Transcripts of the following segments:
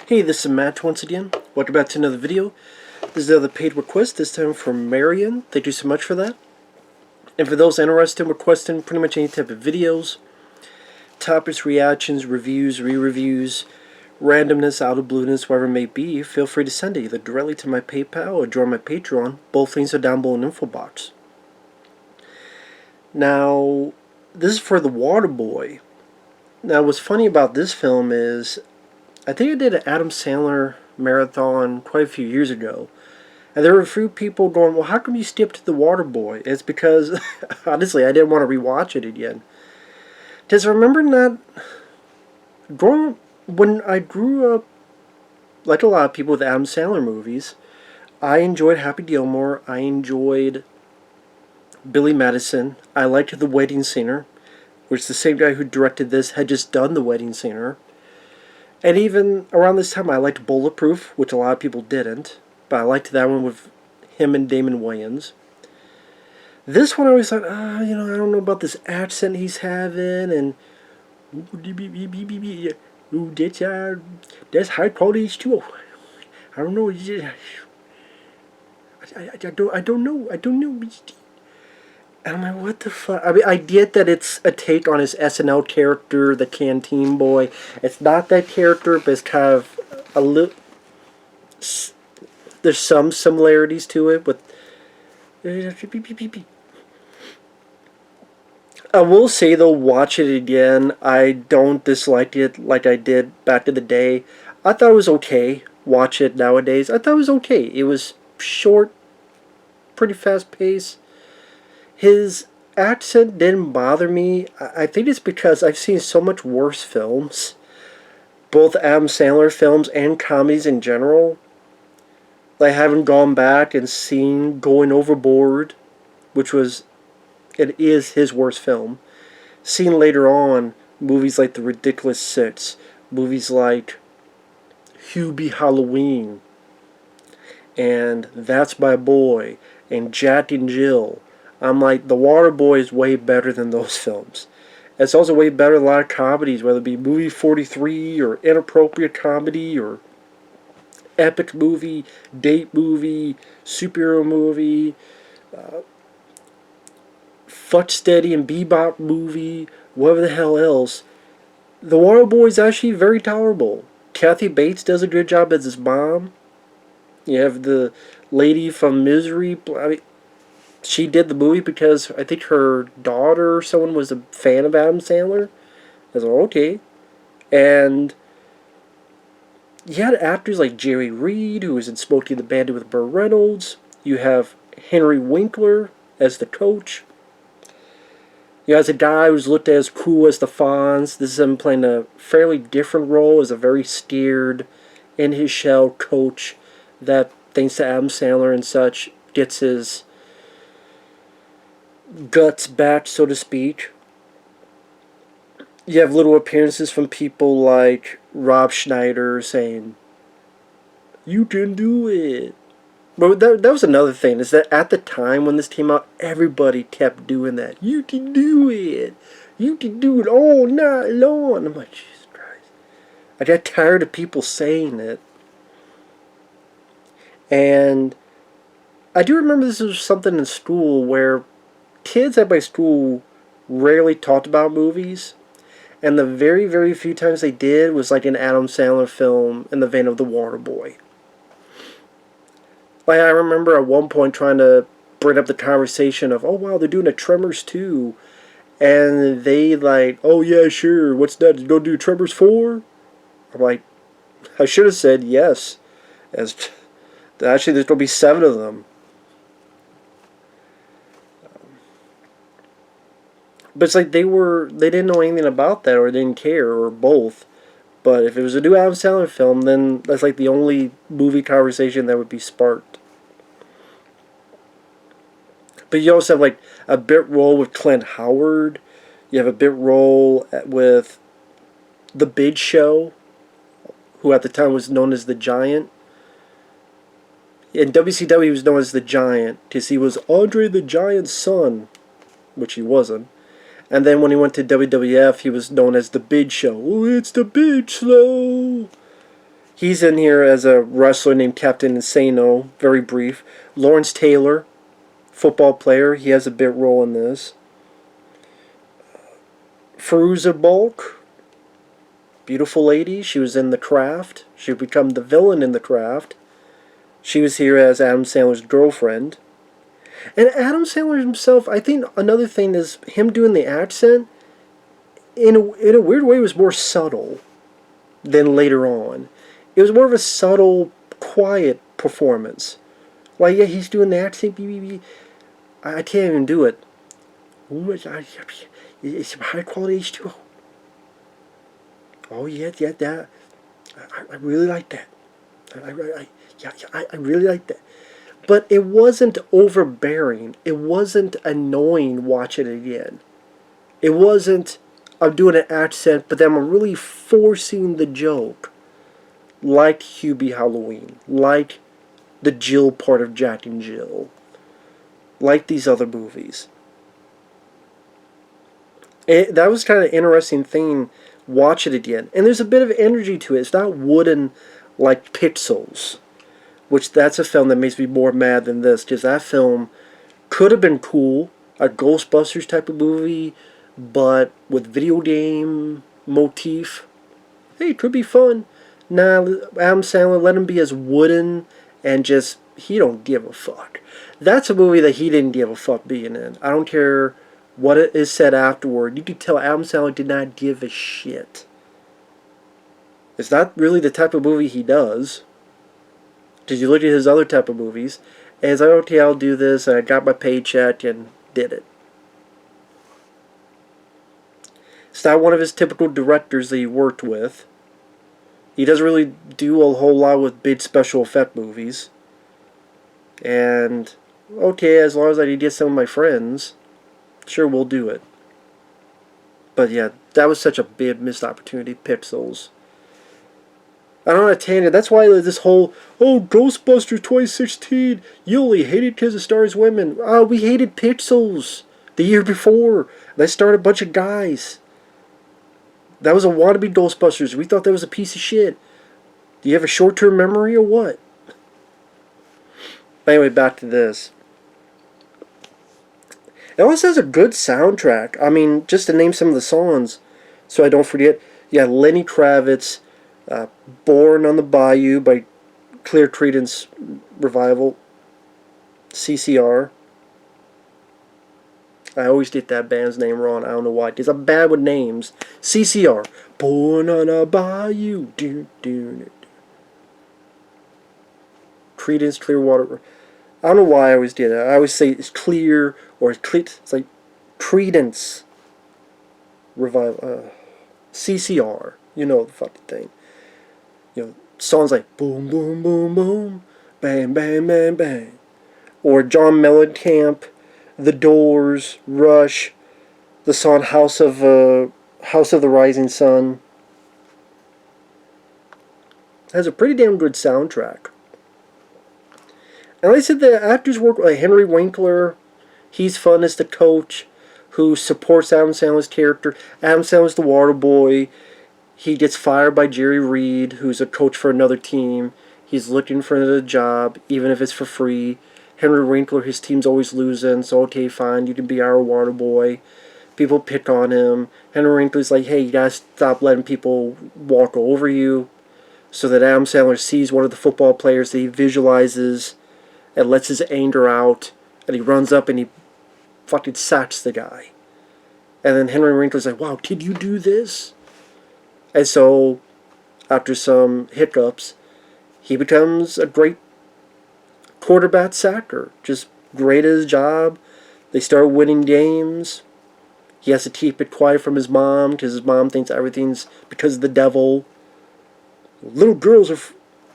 Hey, this is Matt once again. Welcome back to another video. This is another paid request, this time from Marion. Thank you so much for that. And for those interested in requesting pretty much any type of videos, topics, reactions, reviews, re-reviews, randomness, out of blueness, whatever it may be, feel free to send it either directly to my PayPal or join my Patreon. Both links are down below in the info box. Now, this is for the Waterboy. Now, what's funny about this film is, I think I did an Adam Sandler marathon quite a few years ago, and there were a few people going, well, how come you skipped the Waterboy? It's because, honestly, I didn't want to rewatch it again. Because I remember not, when I grew up, like a lot of people with Adam Sandler movies, I enjoyed Happy Gilmore, I enjoyed Billy Madison, I liked The Wedding Singer, which the same guy who directed this had just done The Wedding Singer. And even around this time, I liked Bulletproof, which a lot of people didn't. But I liked that one with him and Damon Wayans. This one I always thought, I don't know about this accent he's having, and that's high quality too. I don't know. I don't know. And I'm like, what the fuck? I mean, I get that it's a take on his SNL character, the Canteen Boy. It's not that character, but it's kind of a little... There's some similarities to it, but... I will say, though, watch it again. I don't dislike it like I did back in the day. I thought it was okay. Watch it nowadays. I thought it was okay. It was short, pretty fast-paced. His accent didn't bother me. I think it's because I've seen so much worse films, both Adam Sandler films and comedies in general. I haven't gone back and seen Going Overboard, which it is his worst film. Seen later on movies like The Ridiculous Six, movies like Hubie Halloween, and That's My Boy, and Jack and Jill. I'm like, The Waterboy is way better than those films. It's also way better than a lot of comedies, whether it be Movie 43 or Inappropriate Comedy or Epic Movie, Date Movie, Superhero Movie, Fuck Steady and Bebop Movie, whatever the hell else. The Waterboy is actually very tolerable. Kathy Bates does a good job as his mom. You have the lady from Misery. I mean, she did the movie because I think her daughter or someone was a fan of Adam Sandler. I was like, okay. And you had actors like Jerry Reed, who was in Smokey the Bandit with Burt Reynolds. You have Henry Winkler as the coach. You have a guy who's looked at as cool as the Fonz. This is him playing a fairly different role as a very scared, in his shell coach that, thanks to Adam Sandler and such, gets his guts back, so to speak. You have little appearances from people like Rob Schneider saying, "You can do it." But that was another thing, is that at the time when this came out, everybody kept doing that. You can do it. You can do it all night long. I'm like, Jesus Christ. I got tired of people saying it. And I do remember this was something in school where kids at my school rarely talked about movies, and the very, very few times they did was like an Adam Sandler film in the vein of The Waterboy. Like, I remember at one point trying to bring up the conversation of, oh wow, they're doing a Tremors 2, and they like, oh yeah, sure, what's that, you gonna do Tremors 4? I'm like, I should have said yes, as actually there's gonna be 7 of them. But it's like they didn't know anything about that, or didn't care, or both. But if it was a new Adam Sandler film, then that's like the only movie conversation that would be sparked. But you also have like a bit role with Clint Howard. You have a bit role with The Big Show, who at the time was known as the Giant. In WCW he was known as the Giant because he was Andre the Giant's son, which he wasn't. And then when he went to WWF, he was known as The Big Show. Oh, it's the Big Show. He's in here as a wrestler named Captain Insano, very brief. Lawrence Taylor, football player, he has a bit role in this. Fairuza Balk, beautiful lady, she was in The Craft. She would become the villain in The Craft. She was here as Adam Sandler's girlfriend. And Adam Sandler himself, I think another thing is him doing the accent, in a weird way, was more subtle than later on. It was more of a subtle, quiet performance. Like, yeah, he's doing the accent. I can't even do it. It's high quality H2O. Oh, yeah, that. I really like that. I really like that. But it wasn't overbearing. It wasn't annoying watching it again. It wasn't, I'm doing an accent, but then I'm really forcing the joke. Like Hubie Halloween. Like the Jill part of Jack and Jill. Like these other movies. That was kind of an interesting thing, watch it again. And there's a bit of energy to it. It's not wooden like Pixels. Which that's a film that makes me more mad than this. Because that film could have been cool. A Ghostbusters type of movie. But with video game motif. Hey, it could be fun. Nah, Adam Sandler, let him be as wooden. And just, he don't give a fuck. That's a movie that he didn't give a fuck being in. I don't care what it is said afterward. You can tell Adam Sandler did not give a shit. It's not really the type of movie he does. Because you look at his other type of movies, and it's like, okay, I'll do this, and I got my paycheck, and did it. It's not one of his typical directors that he worked with. He doesn't really do a whole lot with big special effect movies. And, okay, as long as I can get some of my friends, sure, we'll do it. But yeah, that was such a big missed opportunity, Pixels. I don't understand it. That's why this whole, Ghostbusters 2016, you only hated because it stars women. We hated Pixels the year before. That started a bunch of guys. That was a wannabe Ghostbusters. We thought that was a piece of shit. Do you have a short-term memory or what? But anyway, back to this. It also has a good soundtrack. I mean, just to name some of the songs, so I don't forget. You got Lenny Kravitz, Born on the Bayou by Clear Creedence Revival, CCR. I always get that band's name wrong. I don't know why. Because I'm bad with names. CCR. Born on a Bayou. Creedence Clearwater. I don't know why I always do that. I always say it's clear or it's like Creedence Revival. CCR. You know the fucking thing. You know, songs like boom, boom, boom, boom, bang, bang, bang, bang. Or John Mellencamp, The Doors, Rush, the song House of the Rising Sun. It has a pretty damn good soundtrack. And like I said, the actors work like Henry Winkler. He's fun as the coach who supports Adam Sandler's character. Adam Sandler's the water boy. He gets fired by Jerry Reed, who's a coach for another team. He's looking for another job, even if it's for free. Henry Winkler, his team's always losing, so okay, fine, you can be our water boy. People pick on him. Henry Winkler's like, hey, you gotta stop letting people walk over you. So that Adam Sandler sees one of the football players that he visualizes and lets his anger out, and he runs up and he fucking sacks the guy. And then Henry Winkler's like, wow, did you do this? And so, after some hiccups, he becomes a great quarterback sacker. Just great at his job. They start winning games. He has to keep it quiet from his mom because his mom thinks everything's because of the devil. Little girls are,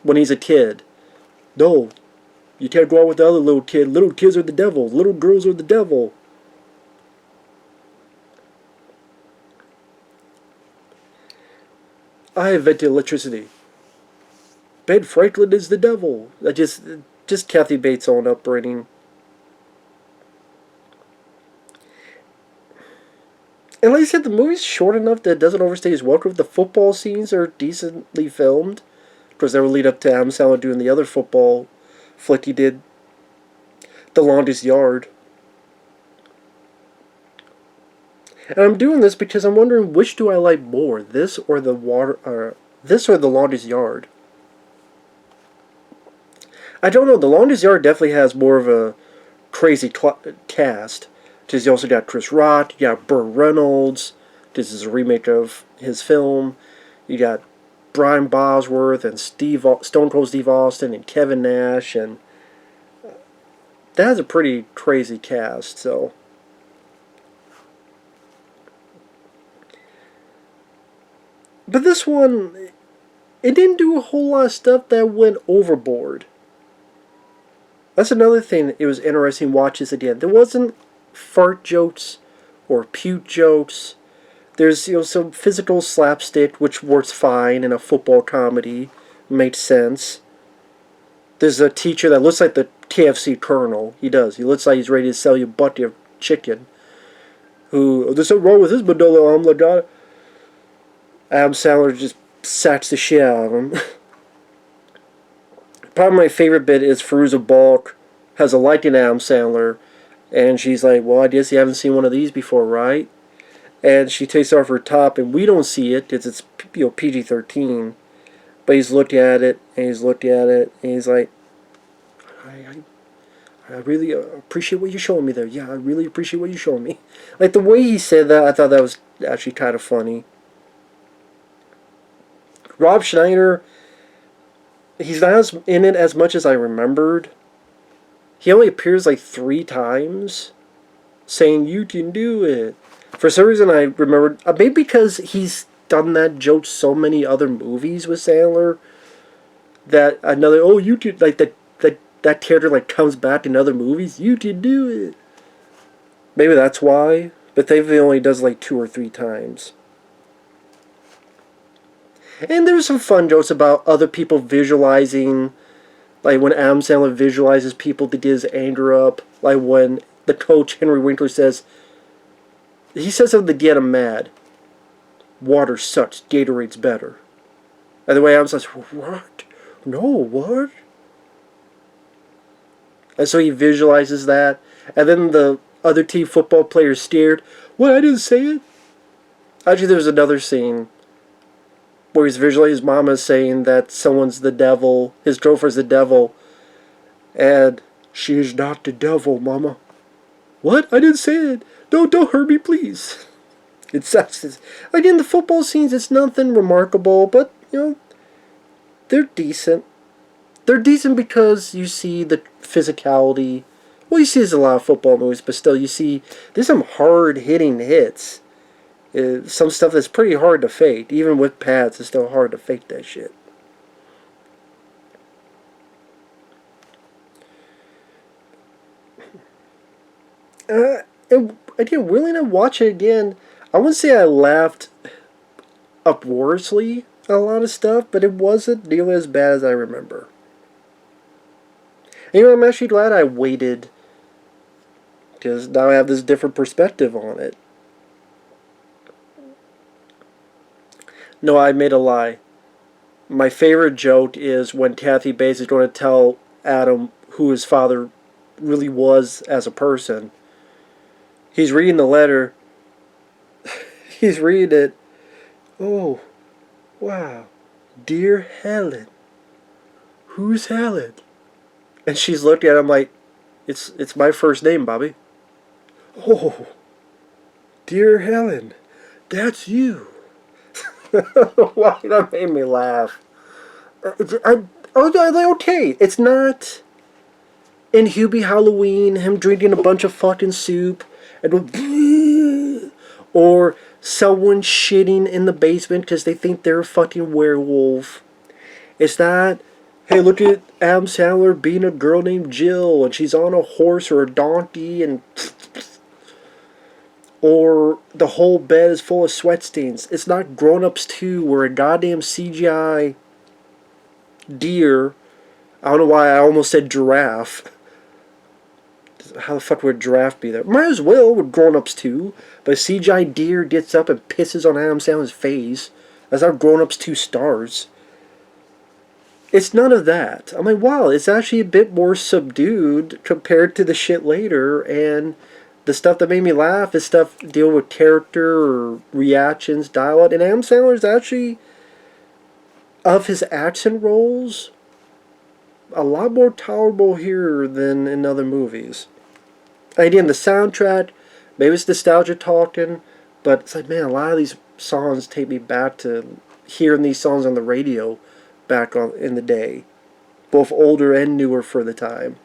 when he's a kid. No, you can't go out with the other little kid. Little kids are the devil. Little girls are the devil. I invented electricity. Ben Franklin is the devil. Just Kathy Bates' own upbringing. And like I said, the movie's short enough that it doesn't overstay its welcome. The football scenes are decently filmed. course, that would lead up to Adam Sandler doing the other football flick he did, The Longest Yard. And I'm doing this because I'm wondering which do I like more, this or The Longest Yard. I don't know. The Longest Yard definitely has more of a crazy cast. Because you also got Chris Rock, you got Burt Reynolds. This is a remake of his film. You got Brian Bosworth and Stone Cold Steve Austin and Kevin Nash, and that has a pretty crazy cast. So, but this one, it didn't do a whole lot of stuff that went overboard. That's another thing. It was interesting to watch this again. There wasn't fart jokes or puke jokes. There's some physical slapstick, which works fine in a football comedy. Makes sense. There's a teacher that looks like the KFC Colonel. He does. He looks like he's ready to sell you a bucket of chicken. There's something wrong with this Manila omelet. Adam Sandler just sacks the shit out of him. Probably my favorite bit is Fairuza Balk has a liking to Adam Sandler, and she's like, well, I guess you haven't seen one of these before, right? And she takes off her top, and we don't see it because it's PG-13. But he's looking at it, and he's looking at it, and he's like, I really appreciate what you're showing me there. Yeah, I really appreciate what you're showing me. Like, the way he said that, I thought that was actually kind of funny. Rob Schneider, he's not in it as much as I remembered. He only appears like 3 times, saying, you can do it. For some reason I remembered, maybe because he's done that joke so many other movies with Sandler, that another, you can, like, that character, like, comes back in other movies, you can do it. Maybe that's why, but they only does like 2 or 3 times. And there's some fun jokes about other people visualizing, like when Adam Sandler visualizes people to get his anger up, like when the coach, Henry Winkler, he says something to get him mad. Water sucks, Gatorade's better. And the way Adam says, what? No, what? And so he visualizes that. And then the other team football players stared. What, I didn't say it? Actually, there's another scene where he's visualizing his mama saying that someone's the devil, his girlfriend's the devil, and she is not the devil, mama. What? I didn't say it. No, don't hurt me, please. It sucks. Like in the football scenes, it's nothing remarkable, but, they're decent. They're decent because you see the physicality. Well, you see there's a lot of football movies, but still, you see there's some hard-hitting hits. Some stuff that's pretty hard to fake. Even with pads, it's still hard to fake that shit. Again, willing to watch it again, I wouldn't say I laughed uproariously at a lot of stuff, but it wasn't nearly as bad as I remember. Anyway, I'm actually glad I waited, because now I have this different perspective on it. No, I made a lie. My favorite joke is when Kathy Bates is going to tell Adam who his father really was as a person. He's reading the letter. He's reading it. Oh, wow. Dear Helen. Who's Helen? And she's looking at him like, it's my first name, Bobby. Oh, dear Helen. That's you. Why that made me laugh? Okay, it's not in Hubie Halloween, him drinking a bunch of fucking soup, and or someone shitting in the basement because they think they're a fucking werewolf. It's not, hey, look at Adam Sandler being a girl named Jill, and she's on a horse or a donkey, and or the whole bed is full of sweat stains. It's not Grown Ups 2 where a goddamn CGI deer, I don't know why I almost said giraffe. How the fuck would a giraffe be there? Might as well with Grown Ups 2, but a CGI deer gets up and pisses on Adam Sandler's face. That's how Grown Ups 2 stars. It's none of that. I'm like, wow, it's actually a bit more subdued compared to the shit later, and the stuff that made me laugh is stuff deal with character or reactions, dialogue, and Adam Sandler's actually, of his action roles, a lot more tolerable here than in other movies. Again, the soundtrack, maybe it's nostalgia talking, but it's like, man, a lot of these songs take me back to hearing these songs on the radio back on in the day, both older and newer for the time.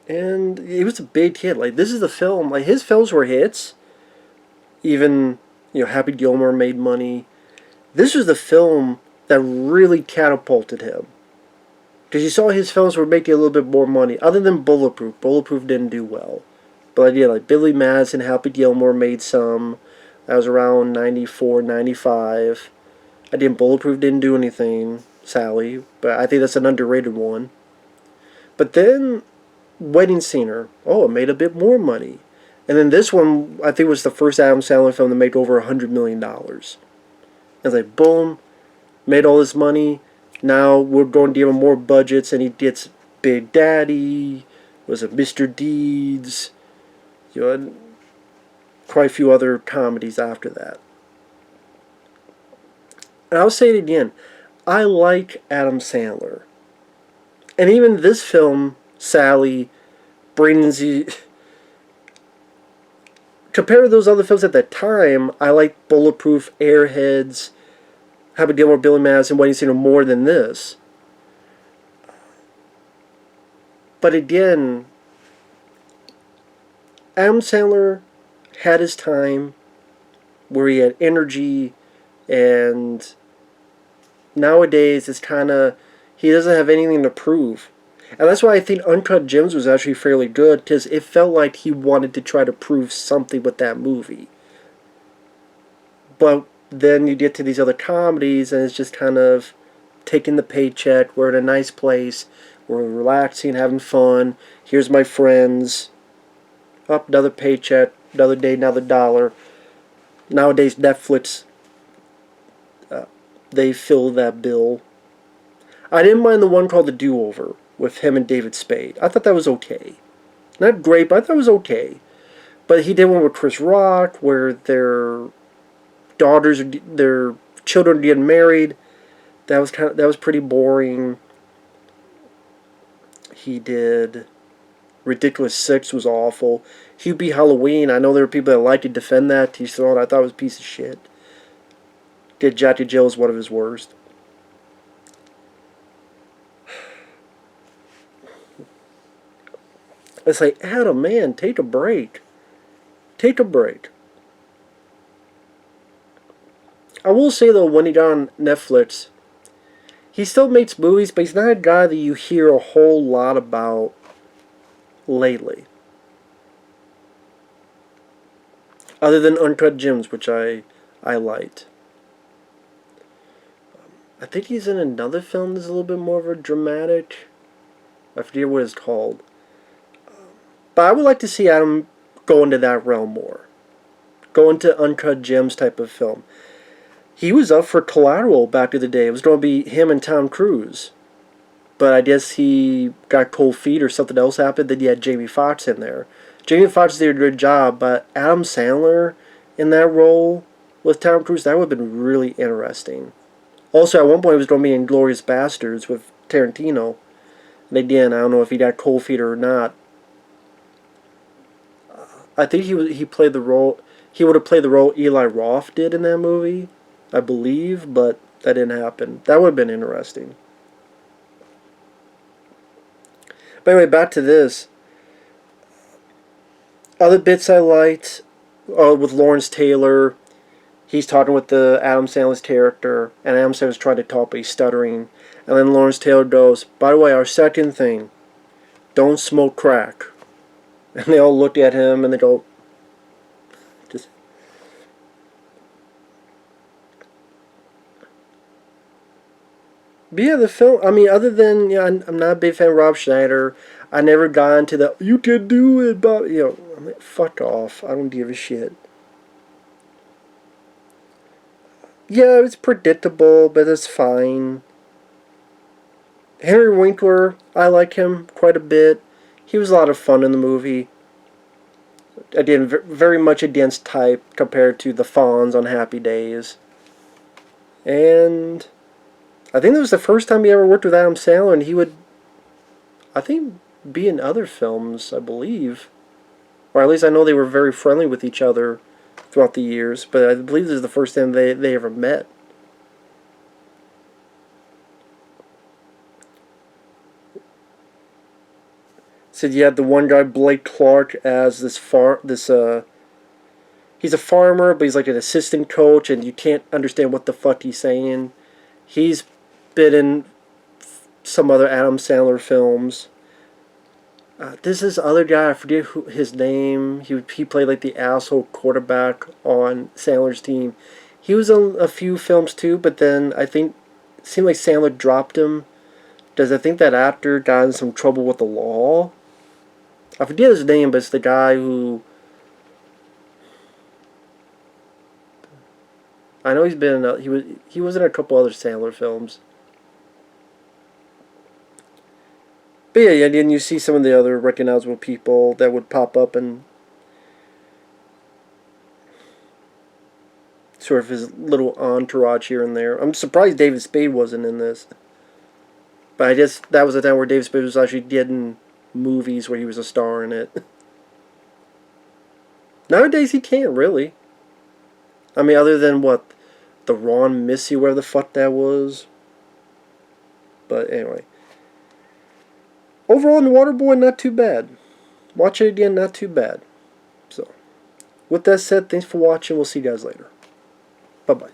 And it was a big hit. Like, this is the film. Like, his films were hits. Even, Happy Gilmore made money. This was the film that really catapulted him. Because you saw his films were making a little bit more money. Other than Bulletproof. Bulletproof didn't do well. But yeah, like Billy Madison, Happy Gilmore made some. That was around 94, 95. Bulletproof didn't do anything, Sally. But I think that's an underrated one. But then, Wedding Singer. Oh, it made a bit more money. And then this one, I think was the first Adam Sandler film to make over $100 million. It's like, boom, made all this money. Now we're going to give him more budgets, and he gets Big Daddy, was it Mr. Deeds, and quite a few other comedies after that. And I'll say it again, I like Adam Sandler. And even this film, Sally, brings you... Compared to those other films at that time, I like Bulletproof, Airheads, Happy Gilmore, Billy Madison, Wedding Singer more than this. But again, Adam Sandler had his time where he had energy, and nowadays it's kind of, he doesn't have anything to prove. And that's why I think Uncut Gems was actually fairly good, because it felt like he wanted to try to prove something with that movie. But then you get to these other comedies, and it's just kind of taking the paycheck. We're in a nice place. We're relaxing, having fun. Here's my friends. Up, another paycheck. Another day, another dollar. Nowadays, Netflix, they fill that bill. I didn't mind the one called The Do-Over with him and David Spade. I thought that was okay. Not great, but I thought it was okay. But he did one with Chris Rock where their children getting married. That was pretty boring. He did Ridiculous Six was awful. Hubie Halloween, I know there were people that like to defend that. I thought it was a piece of shit. Did Jackie Jill is one of his worst. It's like, Adam, man, take a break. Take a break. I will say, though, when he got on Netflix, he still makes movies, but he's not a guy that you hear a whole lot about lately. Other than Uncut Gems, which I liked. I think he's in another film that's a little bit more of a dramatic. I forget what it's called. But I would like to see Adam go into that realm more. Go into Uncut Gems type of film. He was up for Collateral back in the day. It was going to be him and Tom Cruise. But I guess he got cold feet or something else happened. Then you had Jamie Foxx in there. Jamie Foxx did a good job, but Adam Sandler in that role with Tom Cruise, that would have been really interesting. Also, at one point, it was going to be Inglourious Basterds with Tarantino. And again, I don't know if he got cold feet or not. I think he played the role. He would have played the role Eli Roth did in that movie, I believe, but that didn't happen. That would have been interesting. But anyway, back to this. Other bits I liked with Lawrence Taylor. He's talking with the Adam Sandler's character, and Adam Sandler's trying to talk, but he's stuttering. And then Lawrence Taylor goes, "By the way, our second thing, don't smoke crack." And they all look at him and they go, just. But yeah, the film, I mean, other than, I'm not a big fan of Rob Schneider. I never got into the, you can do it, but, I mean, fuck off. I don't give a shit. Yeah, it's predictable, but it's fine. Henry Winkler, I like him quite a bit. He was a lot of fun in the movie. Again, very much a dense type compared to the Fonz on Happy Days. And I think that was the first time he ever worked with Adam Sandler, and he would, I think, be in other films, I believe. Or at least I know they were very friendly with each other throughout the years, but I believe this is the first time they ever met. Said you had the one guy, Blake Clark, as he's a farmer, but he's like an assistant coach, and you can't understand what the fuck he's saying. He's been in some other Adam Sandler films. This is other guy, I forget his name. He played like the asshole quarterback on Sandler's team. He was in a few films too, but then I think it seemed like Sandler dropped him. Does I think that actor got in some trouble with the law? I forget his name, but it's the guy who, I know he's been in he was in a couple other Sandler films. But yeah, and you see some of the other recognizable people that would pop up and sort of his little entourage here and there. I'm surprised David Spade wasn't in this. But I guess that was the time where David Spade was actually getting movies where he was a star in it. Nowadays he can't really. I mean, other than what, the Ron Missy, where the fuck that was. But anyway. Overall, in Waterboy, not too bad. Watch it again, not too bad. So, with that said, thanks for watching. We'll see you guys later. Bye-bye.